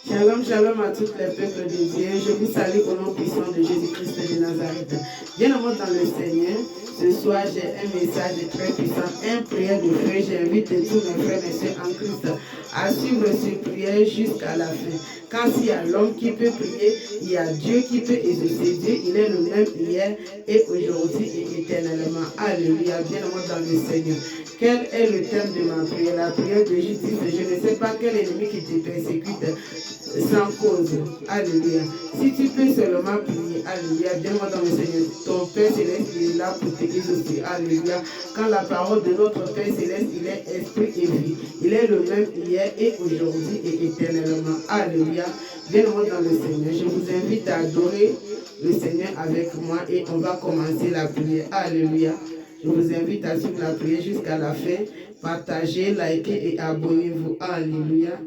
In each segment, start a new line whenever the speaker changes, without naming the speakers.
Shalom, shalom à tous les peuples de Dieu. Je vous salue au nom puissant de Jésus-Christ de Nazareth. Bien-aimés dans le Seigneur, ce soir j'ai un message très puissant, une prière de feu. J'invite tous mes frères et sœurs en Christ à suivre cette prière jusqu'à la fin. Quand il y a l'homme qui peut prier, il y a Dieu qui peut exaucer. Dieu, il est le même hier et aujourd'hui et éternellement. Alléluia, bien-aimés dans le Seigneur. Quel est le thème de ma prière? La prière de justice. Je ne sais pas quel ennemi qui te persécute sans cause. Alléluia. Si tu peux seulement prier, alléluia, bien-moi dans le Seigneur, ton Père Céleste, il est là pour te exaucer. Alléluia. Quand la parole de notre Père Céleste, il est esprit et vie. Il est le même hier et aujourd'hui et éternellement. Alléluia. Bien-moi dans le Seigneur. Je vous invite à adorer le Seigneur avec moi et on va commencer la prière. Alléluia. Je vous invite à suivre la prière jusqu'à la fin. Partagez, likez et abonnez-vous. Alléluia.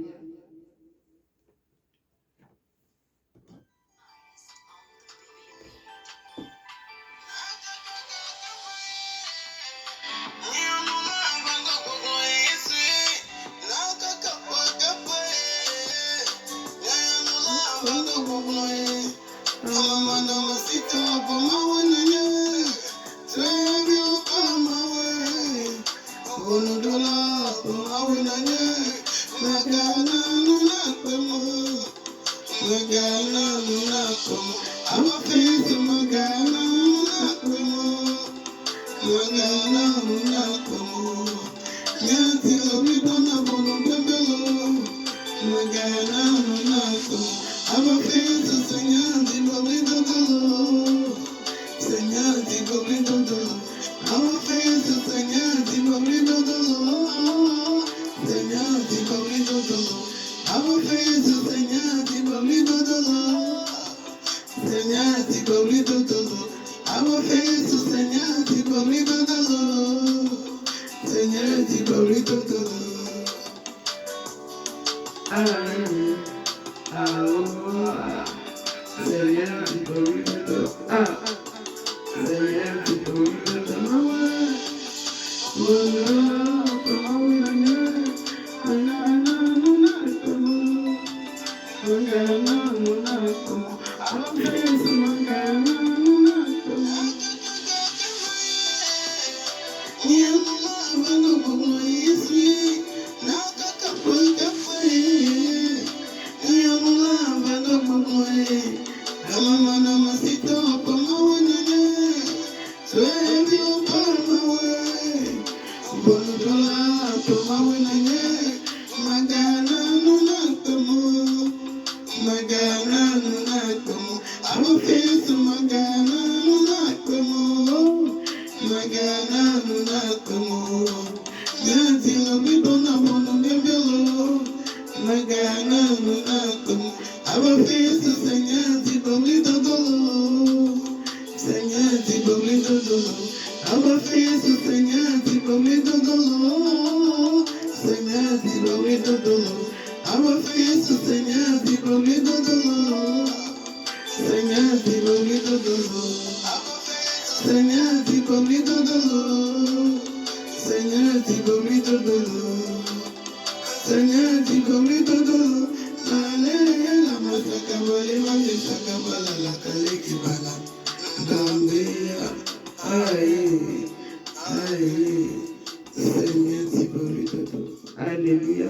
Alléluia.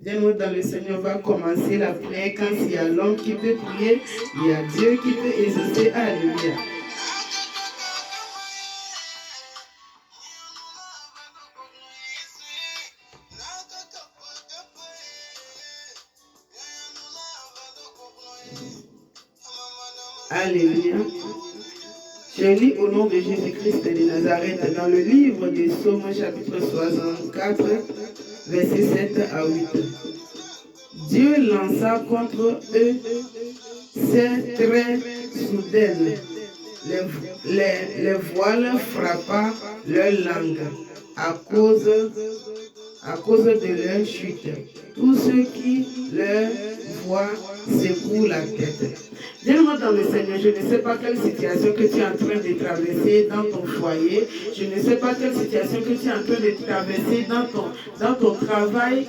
Bien-aimés dans le Seigneur, on va commencer la prière. Quand il y a l'homme qui peut prier, il y a Dieu qui peut exaucer. Alléluia. Alléluia. Je lis au nom de Jésus-Christ de Nazareth dans le livre des Psaumes, chapitre 64, versets 7 à 8. Dieu lança contre eux ses traits soudaines. Les voiles frappa leur langue à cause de leur chute. Tous ceux qui leur voient secouent la tête. Bien-aimé dans le Seigneur, je ne sais pas quelle situation que tu es en train de traverser dans ton foyer. Je ne sais pas quelle situation que tu es en train de traverser dans ton travail,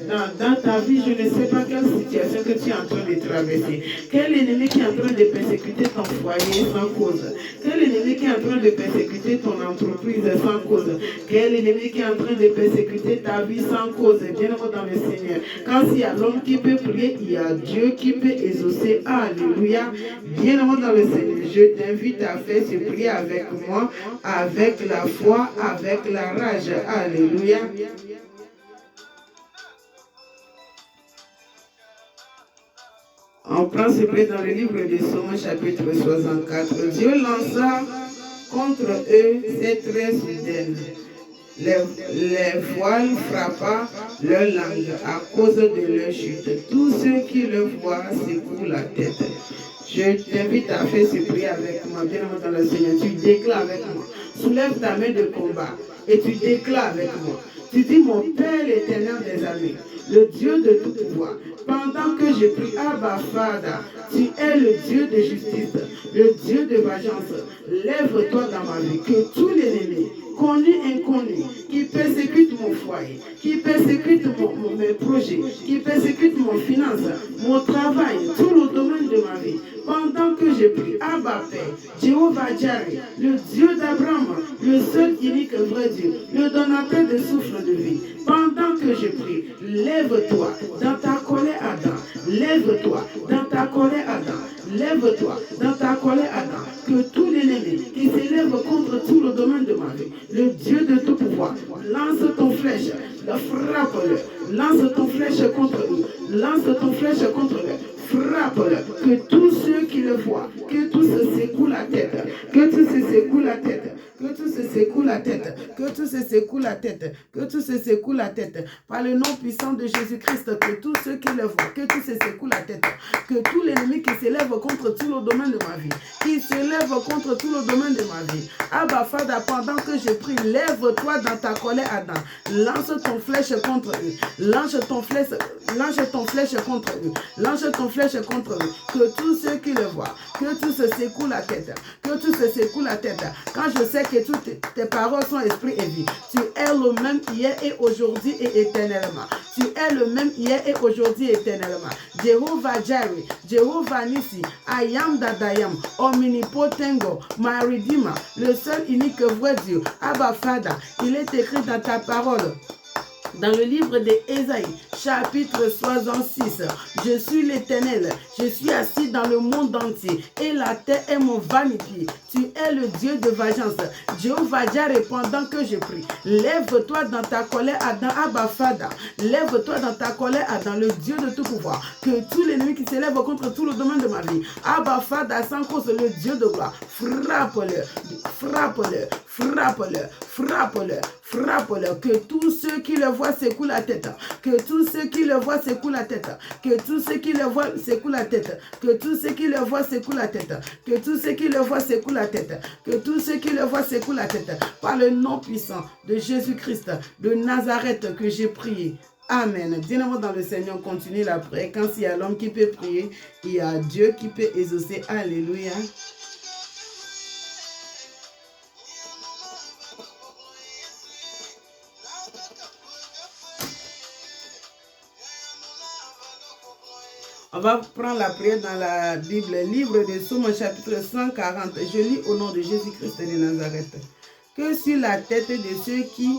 dans ta vie. Je ne sais pas quelle situation que tu es en train de traverser? Quel ennemi qui est en train de persécuter ton foyer sans cause? Quel ennemi qui est en train de persécuter ton entreprise sans cause? Quel ennemi qui est en train de persécuter ta vie sans cause? Bien-aimé dans le Seigneur. Quand il y a l'homme qui peut prier, il y a Dieu qui peut exaucer. Alléluia. Bien-aimé dans le Seigneur, je t'invite à faire ce prier avec moi, avec la foi, avec la rage. Alléluia. On prend ce prier dans le livre de Psaumes chapitre 64. Dieu lança contre eux ses traits soudaines. Les voiles frappa leur langue à cause de leur chute. Tous ceux qui le voient secouent la tête. Je t'invite à faire ce prier avec moi, bien dans le Seigneur. Tu déclares avec moi. Soulève ta main de combat et tu déclares avec moi. Tu dis, mon Père l'éternel des armées, le Dieu de tout pouvoir, pendant que je prie, Abba Father, tu es le Dieu de justice, le Dieu de vengeance. Lève-toi dans ma vie, que tous les ennemis, connus et inconnus, qui persécutent mon foyer, qui persécutent mes projets, qui persécutent mon finance, mon travail, tout le domaine de ma vie, pendant que je prie, Abba Père, Jéhovah Jireh, le Dieu d'Abraham, le seul unique vrai Dieu, le donateur de souffle de vie, pendant que je prie, lève-toi dans ta colère Adam, lève-toi dans ta colère Adam, lève-toi dans ta colère Adam, que tous les ennemis qui s'élèvent contre tout le domaine de ma vie, le Dieu de tout pouvoir, lance ton flèche, frappe-le, lance ton flèche contre eux, lance ton flèche contre eux, frappe-le, que tous ceux qui le voient, que tous se secouent la tête, que tous se secouent la tête, que tous se secouent la tête, que tous se secouent la tête, que tous se secouent la tête, par le nom puissant de Jésus-Christ, que tous ceux qui le voient, que tous se secouent la tête, que tous les ennemis qui s'élèvent contre tout le domaine de ma vie, qui s'élèvent contre tout le domaine de ma vie, Abba Father, pendant que je prie, lève-toi dans ta colère Adam, lance ton flèche contre eux, lance ton flèche contre eux, lance ton flèche contre eux, que tous ceux qui le voient, que tous se secouent la tête, que tous se secouent la tête, quand je sais que toutes tes paroles sont esprit et vie, tu es le même hier et aujourd'hui et éternellement, tu es le même hier et aujourd'hui et éternellement, Jéhovah Jireh, Jéhovah Nissi, I am that I am, omnipotengo, my redeemer, le seul unique vrai Dieu, Abba Father, il est écrit dans ta parole, dans le livre d'Ésaïe, chapitre 66, je suis l'Éternel, je suis assis dans le monde entier, et la terre est mon vanité. Tu es le Dieu de vengeance. Jéhovah Jireh, pendant que je prie, lève-toi dans ta colère, Adam, Abba Father. Lève-toi dans ta colère, Adam, le Dieu de tout pouvoir. Que tous les ennemis qui s'élèvent contre tout le domaine de ma vie, Abba Father, sans cause, le Dieu de gloire, frappe-le, frappe-le, frappe-le, frappe-le, frappe-le, que tous ceux qui le voient secouent la tête, que tous ceux qui le voient secouent la tête, que tous ceux qui le voient secouent la tête, que tous ceux qui le voient secouent la tête, que tous ceux qui le voient secouent la tête, que tous ceux qui le voient secouent la tête, par le nom puissant de Jésus-Christ de Nazareth que j'ai prié. Amen. Dis-moi dans le Seigneur, continue la prière. Quand il y a l'homme qui peut prier, il y a Dieu qui peut exaucer. Alléluia. On va prendre la prière dans la Bible, livre de Psaumes, chapitre 140. Je lis au nom de Jésus-Christ de Nazareth. Que sur la tête de ceux qui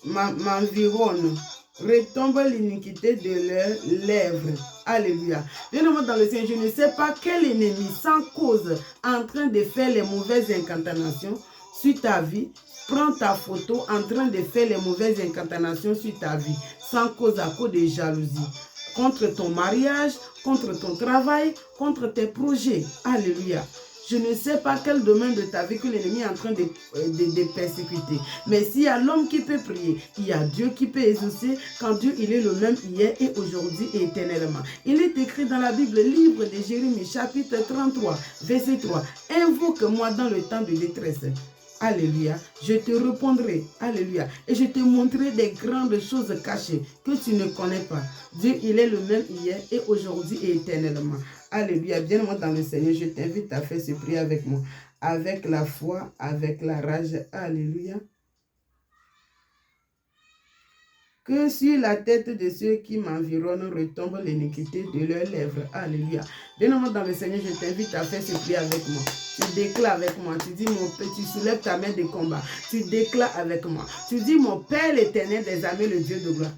m'environnent retombe l'iniquité de leurs lèvres. Alléluia. Bien-aimé dans le Seigneur, je ne sais pas quel ennemi sans cause en train de faire les mauvaises incantations sur ta vie. Prends ta photo en train de faire les mauvaises incantations sur ta vie sans cause à cause de jalousie. Contre ton mariage, contre ton travail, contre tes projets. Alléluia. Je ne sais pas quel domaine de ta vie que l'ennemi est en train de persécuter. Mais s'il y a l'homme qui peut prier, il y a Dieu qui peut exaucer quand Dieu il est le même hier et aujourd'hui et éternellement. Il est écrit dans la Bible, livre de Jérémie, chapitre 33, verset 3. Invoque-moi dans le temps de détresse. Alléluia. Je te répondrai. Alléluia. Et je te montrerai des grandes choses cachées que tu ne connais pas. Dieu, il est le même hier et aujourd'hui et éternellement. Alléluia. Viens-moi dans le Seigneur. Je t'invite à faire ce prière avec moi. Avec la foi, avec la rage. Alléluia. Que sur la tête de ceux qui m'environnent retombe l'iniquité de leurs lèvres. Alléluia. Bien-aimé dans le Seigneur, je t'invite à faire ce prière avec moi. Tu déclares avec moi. Tu dis, mon Père, tu soulèves ta main de combat. Tu déclares avec moi. Tu dis, mon Père l'Éternel des armées, le Dieu de gloire.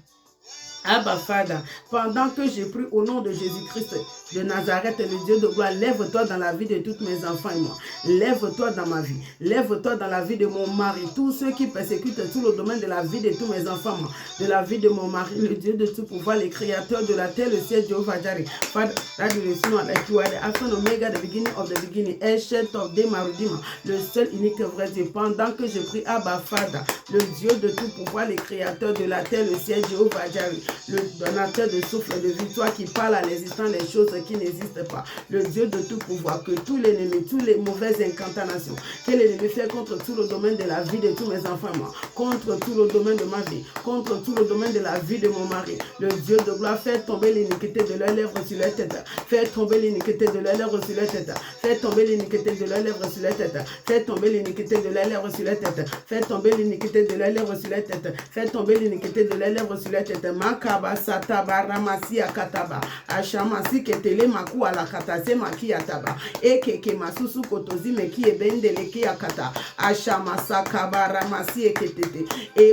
Abba Father, pendant que j'ai pris au nom de Jésus-Christ de Nazareth, le Dieu de gloire, lève-toi dans la vie de tous mes enfants et moi. Lève-toi dans ma vie. Lève-toi dans la vie de mon mari. Tous ceux qui persécutent tout le domaine de la vie de tous mes enfants, moi. De la vie de mon mari, le Dieu de tout pouvoir, le créateur de la terre, le ciel, Jehovah Jireh. Father, that you know that you are the Alpha and Omega, the beginning of the beginning, ancient of days, my Redeemer, le seul unique vrai Dieu. Pendant que je prie Abba Father, le Dieu de tout pouvoir, le créateur de la terre, le ciel, Jehovah Jireh, le donateur de souffle de vie, toi qui parles à l'existence des choses qui n'existent pas, le Dieu de tout pouvoir, que tous les ennemis, toutes les mauvaises incantations que l'ennemi fait contre tout le domaine de la vie de tous mes enfants, moi, contre tout le domaine de ma vie, contre tout le domaine de la vie de mon mari, le Dieu de gloire, fait tomber l'iniquité de leurs lèvres sur leur tête, fait tomber l'iniquité de leurs lèvres sur leur tête, fait tomber l'iniquité de leurs lèvres sur leur tête, fait tomber l'iniquité de leurs lèvres sur leur tête, fait tomber l'iniquité de leurs lèvres sur leur tête, fait tomber l'iniquité de leurs lèvres sur leur tête, Makaba sataba ramasi akataba, Ashamasi ketele maku ala katase maki ataba, Ekeke masusu kotozi meki ebendele ki akata, Ashamasa kaba ramasi eketete,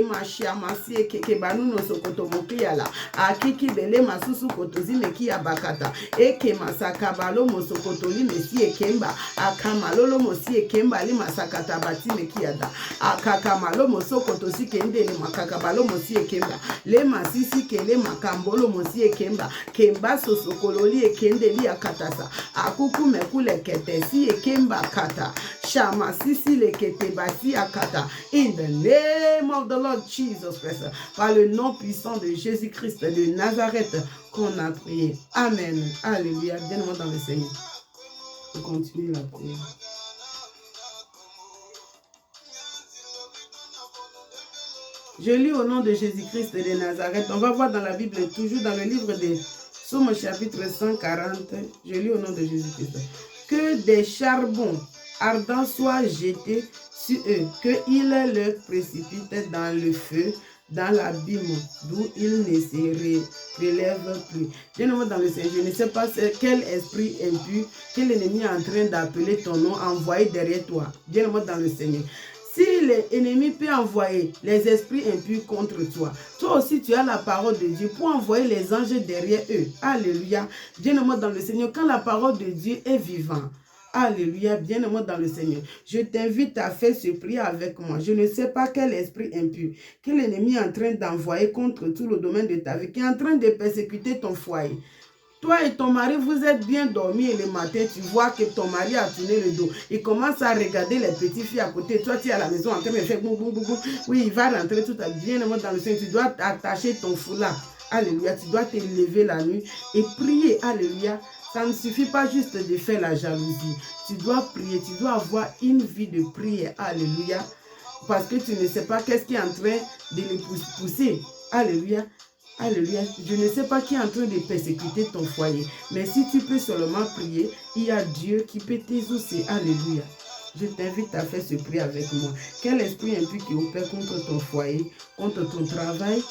Mashamasi ekeke banuno sokoto moki ala, Akiki bele masusu kotozi meki abakata, Eke masakabalo mosokotoli mesi ekemba, Akamalolo mosi ekemba li masakata bati meki ada, Akakamalo mosokotosi kendele makakabalo mosi ekemba, le masisi kele makambolo mosi ekemba, kemba sosokololi ekendeli akatasa, akuku mekule ketesi ekemba kata, shama sisi le ketebasi akata, in the name of the Lord Jesus Christ, par le nom puissant de Jésus-Christ de Nazareth qu'on a prié. Amen. Alléluia. Bien-aimé dans le Seigneur. On continue la prière. Je lis au nom de Jésus-Christ de Nazareth. On va voir dans la Bible, toujours dans le livre des Psaumes chapitre 140. Je lis au nom de Jésus-Christ. Que des charbons ardents soient jetés sur eux, qu'ils leur précipitent dans le feu, dans l'abîme, d'où ils ne se relèvent plus. Bien-aimé dans le Seigneur, je ne sais pas quel esprit impur que l'ennemi est en train d'appeler ton nom, envoyé derrière toi. Bien-aimé dans le Seigneur. Si l'ennemi peut envoyer les esprits impurs contre toi, toi aussi tu as la parole de Dieu pour envoyer les anges derrière eux. Alléluia. Bien-aimé dans le Seigneur, quand la parole de Dieu est vivante, alléluia, bien-aimé dans le Seigneur, je t'invite à faire ce prière avec moi. Je ne sais pas quel esprit impur que l'ennemi est en train d'envoyer contre tout le domaine de ta vie, qui est en train de persécuter ton foyer. Toi et ton mari, vous êtes bien dormis et le matin, tu vois que ton mari a tourné le dos. Il commence à regarder les petites filles à côté. Toi, tu es à la maison en train de faire boum, boum, boum, boum. Oui, il va rentrer tout à bien dans le Seigneur. Tu dois attacher ton foulard. Alléluia. Tu dois te lever la nuit et prier. Alléluia. Ça ne suffit pas juste de faire la jalousie. Tu dois prier. Tu dois avoir une vie de prière. Alléluia. Parce que tu ne sais pas qu'est-ce qui est en train de les pousser. Alléluia. Alléluia. Je ne sais pas qui est en train de persécuter ton foyer. Mais si tu peux seulement prier, il y a Dieu qui peut t'exaucer. Alléluia. Je t'invite à faire ce prière avec moi. Quel esprit impur qui opère contre ton foyer, contre ton travail,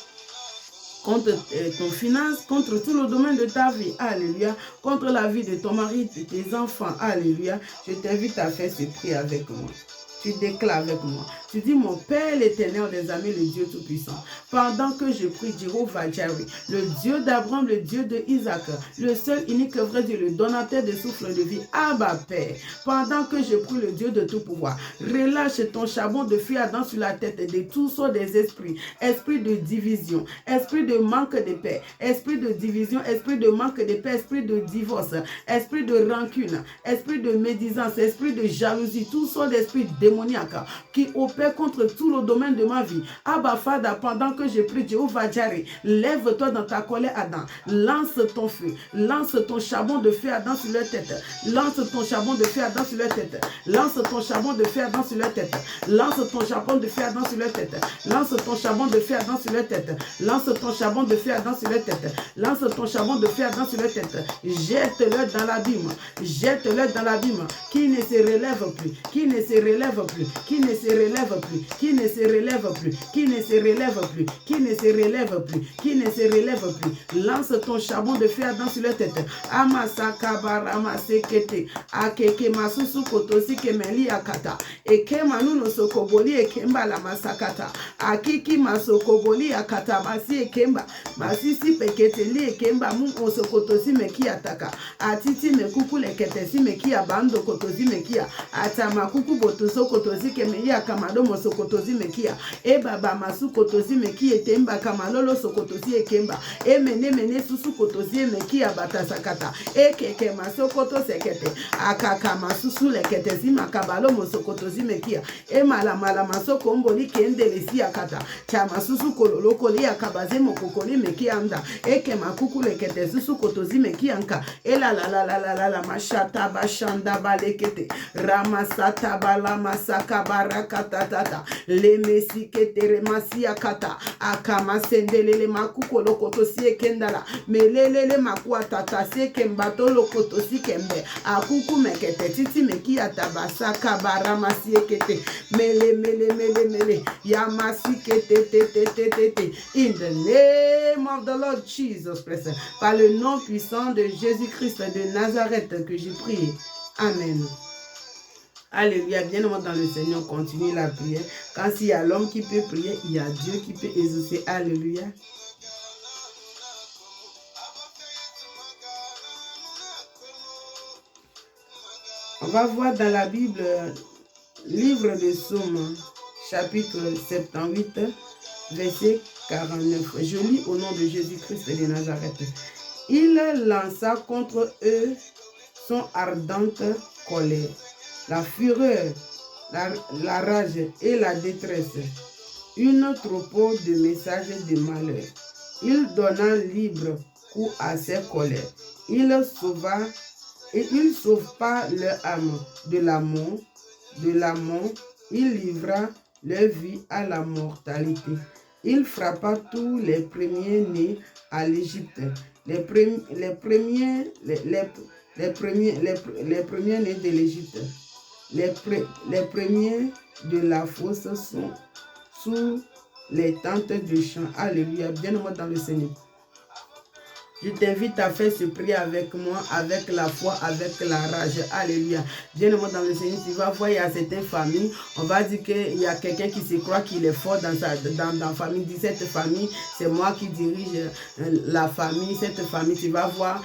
contre ton finance, contre tout le domaine de ta vie. Alléluia. Contre la vie de ton mari, de tes enfants. Alléluia. Je t'invite à faire ce prière avec moi. Tu déclares avec moi. Tu dis, mon Père l'Éternel des armées, le Dieu Tout-Puissant, pendant que je prie Jehovah Jireh, le Dieu d'Abraham, le Dieu de Isaac, le seul unique vrai Dieu, le donateur de souffle de vie, Abba Père, pendant que je prie le Dieu de tout pouvoir, relâche ton charbon de feu ardent sur la tête de tous sortes des esprits, esprit de division, esprit de manque de paix, esprit de division, esprit de manque de paix, esprit de divorce, esprit de rancune, esprit de médisance, esprit de jalousie, tous sortes d'esprits démoniaques qui opèrent contre tout le domaine de ma vie. Abba Father, pendant que je prie Jehovah Jireh, lève-toi dans ta colère Adam, lance ton feu, lance ton charbon de feu Adam sur leur tête, lance ton charbon de feu Adam sur leur tête, lance ton charbon de feu Adam sur leur tête, lance ton charbon de feu Adam sur leur tête, lance ton charbon de feu Adam sur leur tête, lance ton charbon de feu Adam sur leur tête, lance ton charbon de feu Adam sur leur tête, jette-le dans l'abîme, jette-le dans l'abîme, qui ne se relève plus, qui ne se relève relève plus, qui ne se relève plus, qui ne se relève plus, qui ne se relève plus, qui ne se relève plus, qui ne se relève plus. Lance ton charbon de feu ardent sur leur tête. Amasaka barama sekete, akeke masusu kotosi kemeli akata, eke manu no sokoboli ekemba la masakata, akiki masokoboli akata masi ekemba, masisi peketeli ekemba mu osokotosi meki ataka, atiti mekuku leketesi meki abando kotosi mekia, atama kuku botoso kotosi kemeli akamado mosokotosi mekia, e baba masu kotosi meki etemba kamalolo sokotosi ekemba, e mene susu kotosi meki abatasakata, e keke masokoto sekete, akaka masusu leketesi makabalo mosokotosi mekia, e mala masoko mboli kendelesi akata, chama susu kololo koli akabaze mokokoli meki anda, e ke makuku lekete susu kotosi meki anka, e la mashata bashanda balekete, ramasata bala masaka barakata tata, le mesikete remasi akata, akama sendelele makuko lokotosi ekendala, melelele makua tata sekembato lokotosi kembe, akuku mekete titi meki atabasaka baramasi ekete, mele, yamasi kete te. In the name of the Lord Jesus Christ, par le nom puissant de Jésus-Christ de Nazareth que j'ai prié. Amen. Alléluia, bien-aimé dans le Seigneur, continue la prière. Quand il y a l'homme qui peut prier, il y a Dieu qui peut exaucer. Alléluia. On va voir dans la Bible, livre de Psaumes, chapitre 78, verset 49. Je lis au nom de Jésus-Christ de Nazareth. Il lança contre eux son ardente colère, la fureur, la rage et la détresse, une troupeau de messages de malheur. Il donna libre cours à ses colères. Il sauva et il sauve pas leur âme de la mort, il livra leur vie à la mortalité. Il frappa tous les premiers-nés à l'Égypte, les premiers-nés de l'Égypte, les premiers de la fosse sont sous les tentes de champ. Alléluia, bien-aimé dans le Seigneur. Je t'invite à faire ce prière avec moi, avec la foi, avec la rage. Alléluia. Bien-aimé dans le Seigneur, tu vas voir, il y a certaines familles, on va dire qu'il y a quelqu'un qui se croit qu'il est fort dans la famille. Dit cette famille, c'est moi qui dirige la famille. Cette famille, tu vas voir,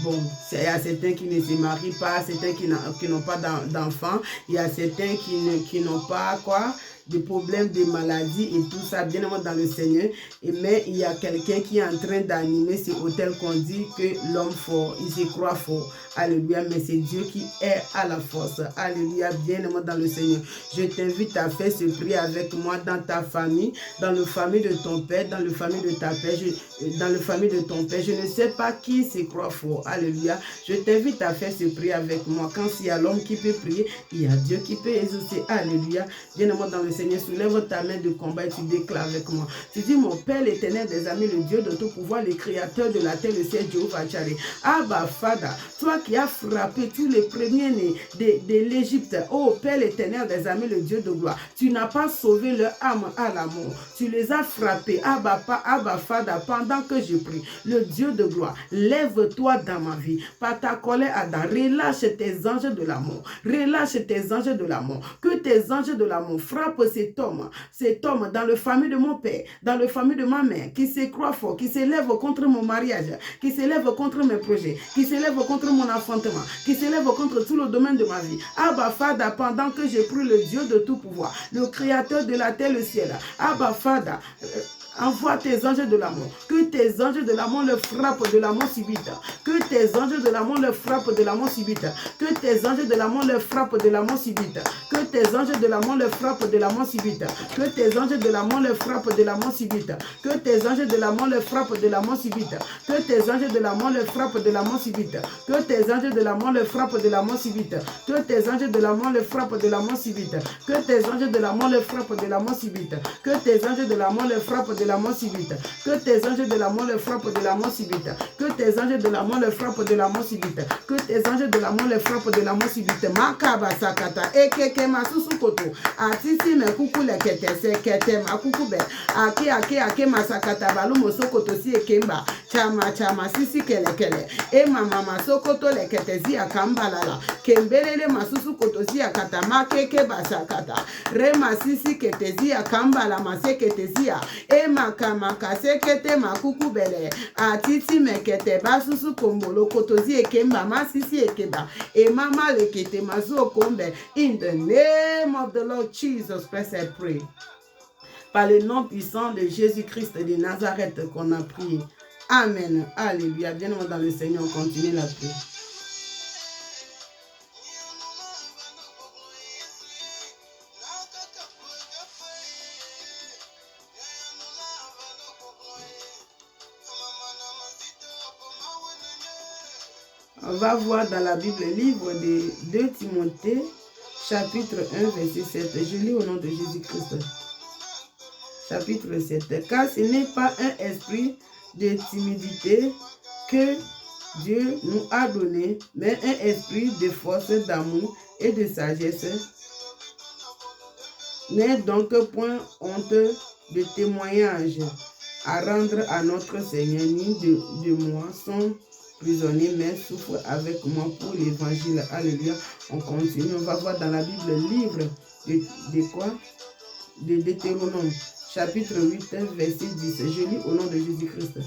bon, il y a certains qui ne se marient pas, certains qui n'ont pas d'enfants, il y a certains qui n'ont pas quoi, des problèmes, des maladies et tout ça, bien évidemment dans le Seigneur. Mais il y a quelqu'un qui est en train d'animer ce hôtel qu'on dit que l'homme fort, il se croit fort. Alléluia, mais c'est Dieu qui est à la force. Alléluia, bien évidemment dans le Seigneur. Je t'invite à faire ce prière avec moi dans ta famille, dans la famille de ton père, dans la famille de ta père, dans la famille de ton père. Je ne sais pas qui se croit fort. Alléluia. Je t'invite à faire ce prière avec moi. Quand il y a l'homme qui peut prier, il y a Dieu qui peut exaucer. Alléluia. Bien évidemment dans le Seigneur, soulève ta main de combat et tu déclares avec moi. Tu dis, mon Père l'éternel des amis, le Dieu de tout pouvoir, le créateur de la terre, le ciel, Jéhovah Tchare. Abba, Fada, toi qui as frappé tous les premiers-nés de l'Égypte, oh Père l'éternel des amis, le Dieu de gloire, tu n'as pas sauvé leur âme à la mort. Tu les as frappés, Abba, Fada, pendant que je prie. Le Dieu de gloire, lève-toi dans ma vie. Par ta colère, Adam, relâche tes anges de la mort. Relâche tes anges de la mort. Que tes anges de la mort frappent cet homme dans la famille de mon père, dans la famille de ma mère, qui se croit fort, qui s'élève contre mon mariage, qui s'élève contre mes projets, qui s'élève contre mon enfantement, qui s'élève contre tout le domaine de ma vie. Abba Fada, pendant que je prie le Dieu de tout pouvoir, le créateur de la terre et le ciel. Abba Fada, envoie tes anges de l'amour. Que tes anges de l'amour le frappent de la mort subite. Que tes anges de l'amour le frappent de la mort subite. Que tes anges de l'amour le frappent de la mort subite. Que tes anges de l'amour le frappent de la mort subite. Que tes anges de l'amour le frappent de la mort subite. Que tes anges de l'amour le frappent de la mort subite. Que tes anges de l'amour le frappent de la mort subite. Que tes anges de l'amour le frappent de la mort subite. Que tes anges de l'amour le frappent de la mort subite. Que tes anges de l'amour le frappent de la mort subite. Que tes anges de l'amour le frappent de la mort subite. Que tes anges de l'amour le frappent de la mort subite. Que tes anges de l'amour les frappent de la mort subite. Que tes anges de la mort les frappent de la mort subite. Makaba sakata. Ekeke masusu koto. Atisi me kuku le kete. Se kete ma kuku be. Ake masakata balu mosokoto si ekemba. Chama sisi kele kele. E mama masokoto le kete zi akamba lala. Kembelele masusu koto zi akata. Makeke basakata. Rema sisi kete zi akamba la masekete zia. E makamaka sekete makuku bele. Atiti mekete basusu kombolo koto zi ekemba masisi ekeba. E mama lekete mazo kombe. In the name of the Lord Jesus Christ, I pray. Par le nom puissant de Jésus-Christ de Nazareth qu'on a prié. Amen. Alléluia. Bien-aimés dans le Seigneur, on continue la prière. On va voir dans la Bible, le livre de 2 Timothée, chapitre 1, verset 7. Je lis au nom de Jésus-Christ. Chapitre 7. Car ce n'est pas un esprit de timidité que Dieu nous a donné, mais un esprit de force, d'amour et de sagesse. N'aie donc point honte de témoignage à rendre à notre Seigneur, ni de moi, son prisonnier, mais souffre avec moi pour l'évangile. Alléluia. On continue. On va voir dans la Bible le livre de quoi? De Deutéronome, chapitre 8, verset 10. Je lis au nom de Jésus-Christ.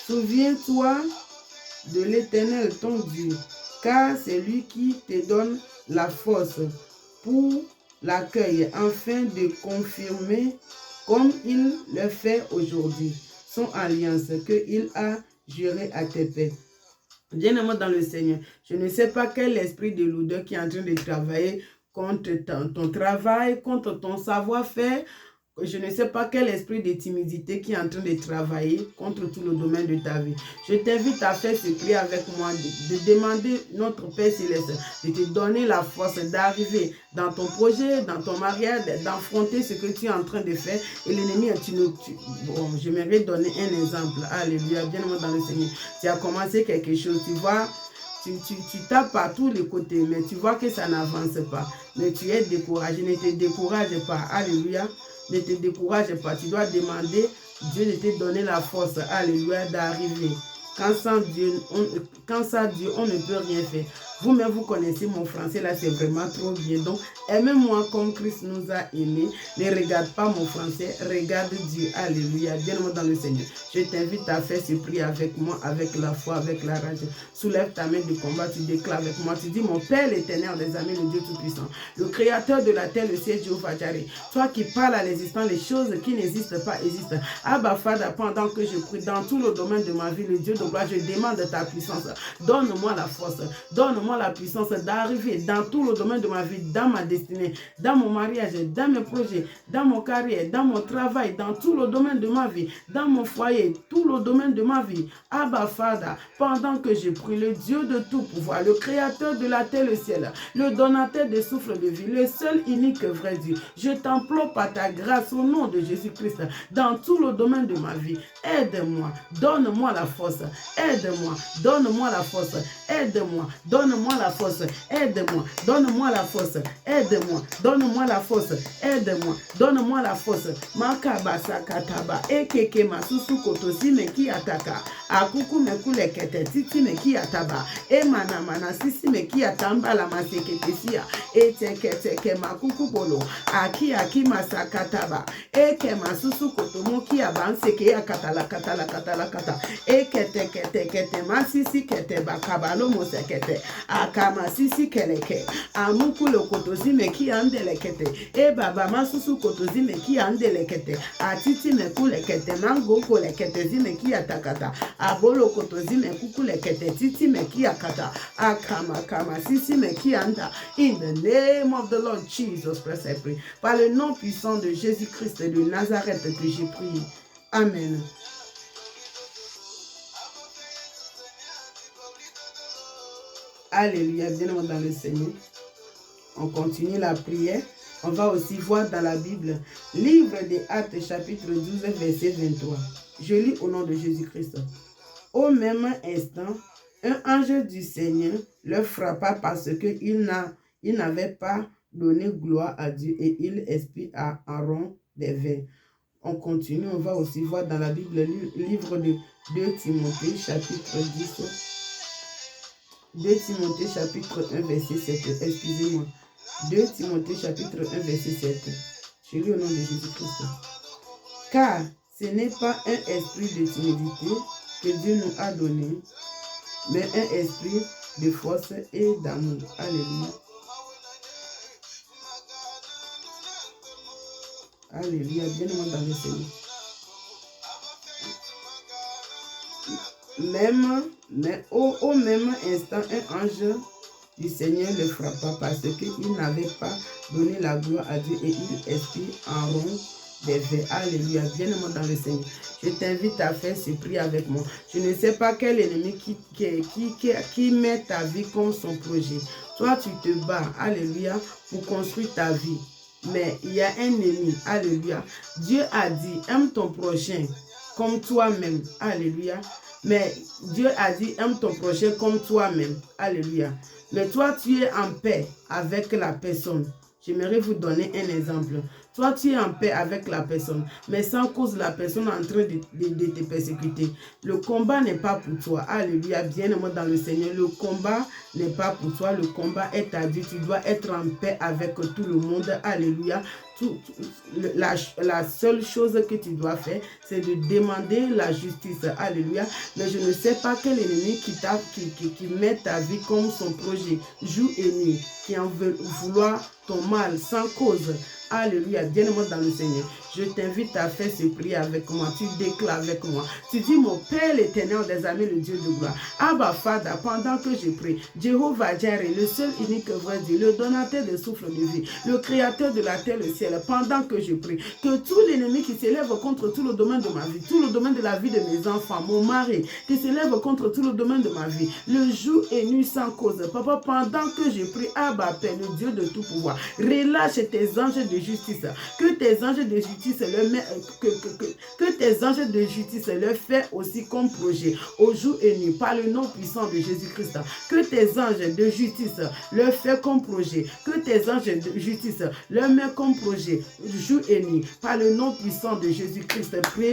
Souviens-toi de l'Éternel, ton Dieu, car c'est lui qui te donne la force pour l'accueil, afin de confirmer, comme il le fait aujourd'hui, son alliance qu'il a juré à tes pères. Bien-aimé dans le Seigneur, je ne sais pas quel esprit de lourdeur qui est en train de travailler contre ton travail, contre ton savoir-faire. Je ne sais pas quel esprit de timidité qui est en train de travailler contre tout le domaine de ta vie. Je t'invite à faire ce prière avec moi, de demander notre Père Céleste, de te donner la force d'arriver dans ton projet, dans ton mariage, d'affronter ce que tu es en train de faire. Et l'ennemi, bon, j'aimerais donner un exemple. Alléluia, bien-aimé dans le Seigneur. Tu as commencé quelque chose, tu vois. Tu tapes par tous les côtés, mais tu vois que ça n'avance pas. Mais tu es découragé, ne te décourage pas. Alléluia. Ne te décourage pas. Tu dois demander Dieu de te donner la force. Alléluia, d'arriver. Quand sans Dieu, on ne peut rien faire. Vous-même, vous connaissez mon français, là, c'est vraiment trop bien. Donc, aimez-moi comme Christ nous a aimés. Ne regarde pas mon français, regarde Dieu. Alléluia. Bien-aimé dans le Seigneur. Je t'invite à faire ce prière avec moi, avec la foi, avec la rage. Soulève ta main de combat, tu déclares avec moi. Tu dis, mon Père l'éternel des armées, le Dieu Tout-Puissant, le Créateur de la terre, le ciel, Jéhovah Jireh. Toi qui parles à l'existence, les choses qui n'existent pas existent. Abba, Father, pendant que je prie dans tout le domaine de ma vie, le Dieu de gloire, je demande ta puissance. Donne-moi la force. Donne-moi la puissance d'arriver dans tout le domaine de ma vie, dans ma destinée, dans mon mariage, dans mes projets, dans mon carrière, dans mon travail, dans tout le domaine de ma vie, dans mon foyer, tout le domaine de ma vie. Abba, Father, pendant que je prie, le Dieu de tout pouvoir, le Créateur de la terre et le ciel, le donateur des souffles de vie, le seul unique vrai Dieu, je t'implore par ta grâce au nom de Jésus-Christ, dans tout le domaine de ma vie. Aide-moi, donne-moi la force, aide-moi, donne-moi la force, aide-moi, donne-moi la force, aide-moi, donne-moi la force, aide-moi, donne-moi la force, aide-moi, donne-moi la force. Makabasa kataba, ekeke masusu kotosi meki ataka, akuku mekule kete titi meki ataba, emana mana sisi meki atamba la maseketesia, eteketeke makuku bolo, aki masakataba, eke masusu kotomoki abanseke akatala katala katala kata, ekete masisi kete bakabalo mosekete, akama sisi keleke, amuku lo kotozi meki andelekete, e baba masusu kotozi meki andelekete, atiti meku lekete, mango ko lekete zi meki atakata, abolo kotozi meku lekete, titi meki akata, akama kama sisi meki anda. In the name of the Lord Jesus Christ, I pray. Par le nom puissant de Jésus-Christ de Nazareth que j'ai prié. Amen. Alléluia, bien-aimé dans le Seigneur. On continue la prière. On va aussi voir dans la Bible, livre des Actes, chapitre 12, verset 23. Je lis au nom de Jésus-Christ. Au même instant, un ange du Seigneur le frappa parce qu'il n'avait pas donné gloire à Dieu et il expie à Aaron des vers. On continue, on va aussi voir dans la Bible, le livre de 2 Timothée, chapitre 10. 2 Timothée, chapitre 1, verset 7. Excusez-moi. 2 Timothée, chapitre 1, verset 7. Je lis au nom de Jésus-Christ. Car ce n'est pas un esprit de timidité que Dieu nous a donné, mais un esprit de force et d'amour. Alléluia. Alléluia. Bien-aimé dans le Seigneur. Au même instant, un ange du Seigneur le frappa parce qu'il n'avait pas donné la gloire à Dieu et il expie en rond des vers. Alléluia. Bien-aimé dans le Seigneur. Je t'invite à faire ce prière avec moi. Je ne sais pas quel ennemi qui met ta vie comme son projet. Toi, tu te bats, alléluia, pour construire ta vie. Mais il y a un ennemi, alléluia. Dieu a dit, aime ton prochain comme toi-même, alléluia. Mais Dieu a dit, aime ton prochain comme toi-même, alléluia. Mais toi, tu es en paix avec la personne. J'aimerais vous donner un exemple. Toi, tu es en paix avec la personne, mais sans cause, la personne est en train de te persécuter. Le combat n'est pas pour toi. Alléluia, bien-aimé dans le Seigneur. Le combat n'est pas pour toi. Le combat est à Dieu. Tu dois être en paix avec tout le monde. Alléluia. La seule chose que tu dois faire, c'est de demander la justice. Alléluia. Mais je ne sais pas quel ennemi qui met ta vie comme son projet, jour et nuit, qui en veut vouloir ton mal sans cause. Alléluia, bien-aimé dans le Seigneur. Je t'invite à faire ce prière avec moi. Tu déclares avec moi. Tu dis, mon Père l'éternel des armées, le Dieu de gloire. Abba, Fada, pendant que je prie, Jéhovah Jireh, le seul unique vrai Dieu, le donateur de souffle de vie, le créateur de la terre et le ciel, pendant que je prie, que tout l'ennemi qui s'élève contre tout le domaine de ma vie, tout le domaine de la vie de mes enfants, mon mari, qui s'élève contre tout le domaine de ma vie, le jour et nuit sans cause. Papa, pendant que je prie, Abba, Père, le Dieu de tout pouvoir, relâche tes anges de justice, que tes anges de justice que tes anges de justice le fait aussi comme projet au jour et nuit par le nom puissant de Jésus-Christ, que tes anges de justice le fait comme projet, que tes anges de justice le met comme projet jour et nuit par le nom puissant de Jésus-Christ. Prie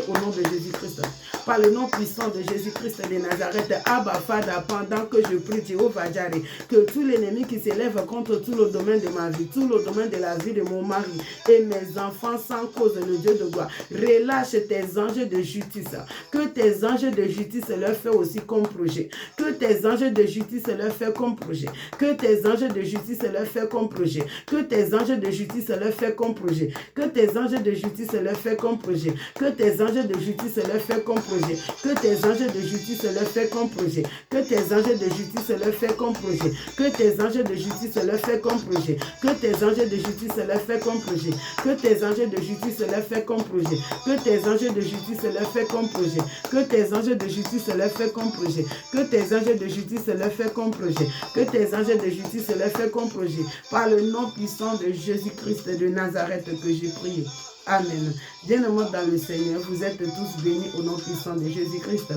au nom de Jésus-Christ, par le nom puissant de Jésus-Christ de Nazareth. Abba Fada, pendant que je prie, Jéhovah Jireh, que tout l'ennemi qui s'élève contre tout le domaine de ma vie, tout le domaine de la vie de mon mari et mes enfants sans cause, le Dieu de gloire, relâche tes anges de justice, que tes anges de justice leur fait aussi comme projet, que tes anges de justice leur fait comme projet, que tes anges de justice leur fait comme projet, que tes anges de justice leur fait comme projet, que tes anges de justice leur fait comme projet, que tes anges de justice leur fait comme projet, que tes anges de justice leur fait comme projet, que tes anges de justice leur fait comme projet, que tes anges de justice leur fait comme projet, que tes anges de justice leur fait comme projet, que tes anges de justice leur fait comme projet, que tes anges de justice leur fait comme projet, que tes anges de justice leur fait comme projet, que tes anges de justice leur fait comme projet, que tes anges de justice leur fait comme projet, par le nom puissant de Jésus-Christ de Nazareth que j'ai prié. Amen. Bien-aimés dans le Seigneur, vous êtes tous bénis au nom puissant de Jésus-Christ.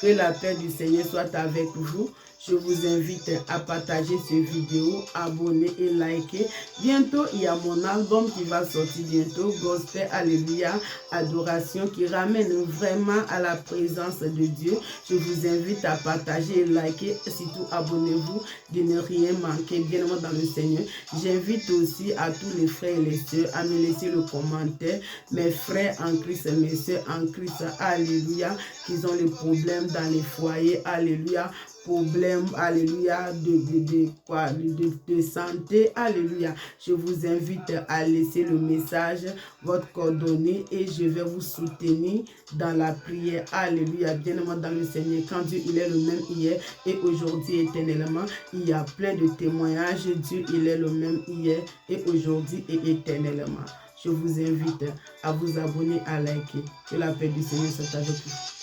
Que la paix du Seigneur soit avec vous. Je vous invite à partager cette vidéo, abonner et liker. Bientôt, il y a mon album qui va sortir bientôt, Gospel, Alléluia, Adoration, qui ramène vraiment à la présence de Dieu. Je vous invite à partager et liker, surtout abonnez-vous, de ne rien manquer, bien aimé dans le Seigneur. J'invite aussi à tous les frères et les sœurs à me laisser le commentaire. Mes frères en Christ, mes sœurs en Christ, Alléluia, qui ont les problèmes dans les foyers, Alléluia, problème, alléluia, de santé, alléluia. Je vous invite à laisser le message, votre coordonnée et je vais vous soutenir dans la prière, alléluia. Bien-aimé dans le Seigneur, quand Dieu il est le même hier et aujourd'hui éternellement, il y a plein de témoignages. Dieu il est le même hier et aujourd'hui et éternellement. Je vous invite à vous abonner, à liker. Que la paix du Seigneur soit avec vous.